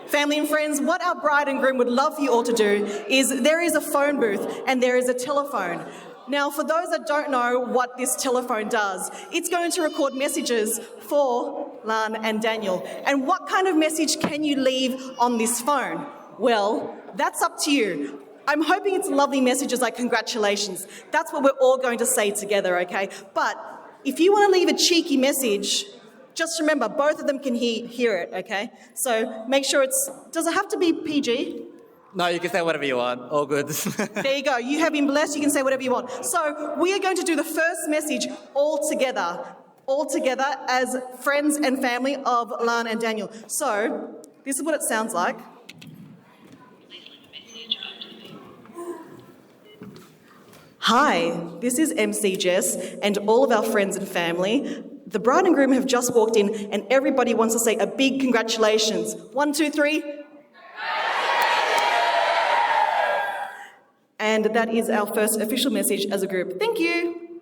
Family and friends, what our bride and groom would love for you all to do is there is a phone booth and there is a telephone. Now, for those that don't know what this telephone does, it's going to record messages for Lan and Daniel. And what kind of message can you leave on this phone? Well, that's up to you. I'm hoping it's lovely messages like congratulations. That's what we're all going to say together, okay? But if you want to leave a cheeky message, just remember, both of them can hear it, okay? So make sure does it have to be PG? No, you can say whatever you want. All good. There you go. You have been blessed. You can say whatever you want. So we are going to do the first message all together as friends and family of Lan and Daniel. So this is what it sounds like. Hi, this is MC Jess and all of our friends and family. The bride and groom have just walked in and everybody wants to say a big congratulations. 1, 2, 3. And that is our first official message as a group. Thank you.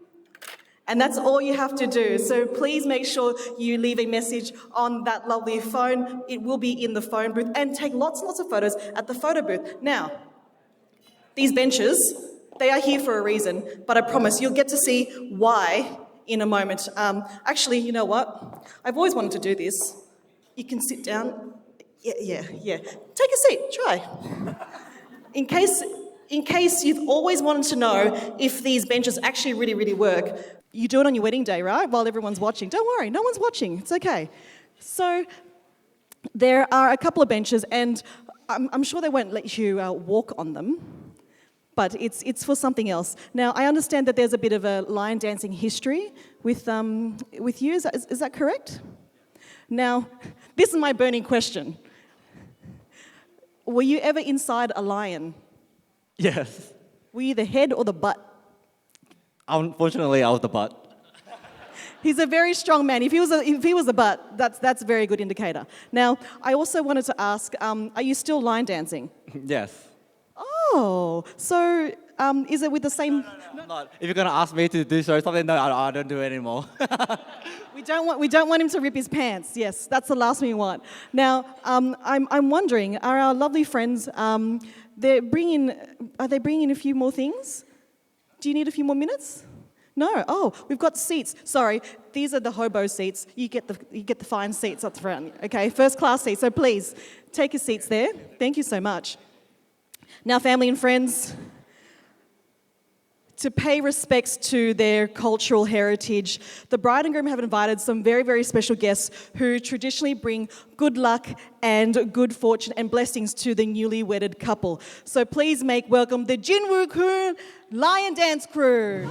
And that's all you have to do. So please make sure you leave a message on that lovely phone. It will be in the phone booth, and take lots and lots of photos at the photo booth. Now, these benches, they are here for a reason, but I promise you'll get to see why in a moment. Actually, you know what? I've always wanted to do this. You can sit down. Yeah. Take a seat, try. In case you've always wanted to know if these benches actually really work, you do it on your wedding day, right? While everyone's watching. Don't worry, no one's watching. It's okay. So there are a couple of benches, and I'm sure they won't let you walk on them, but it's for something else. Now, I understand that there's a bit of a lion dancing history with you. Is that correct? Now, this is my burning question. Were you ever inside a lion? Yes. Were you the head or the butt? Unfortunately, I was the butt. He's a very strong man. If he was the butt, that's a very good indicator. Now, I also wanted to ask, are you still line dancing? Yes. Oh, so is it with the same? No, I'm not. If you're gonna ask me to do something, no, I don't do it anymore. We don't want him to rip his pants. Yes, that's the last thing we want. Now, I'm wondering, are our lovely friends? Are they bringing in a few more things? Do you need a few more minutes? No. Oh, we've got seats. Sorry, these are the hobo seats. You get the fine seats up front. Okay, first class seats. So please take your seats there. Thank you so much. Now, family and friends, to pay respects to their cultural heritage, the bride and groom have invited some very special guests who traditionally bring good luck and good fortune and blessings to the newly wedded couple. So please make welcome the Jinwoo Crew Lion Dance Crew.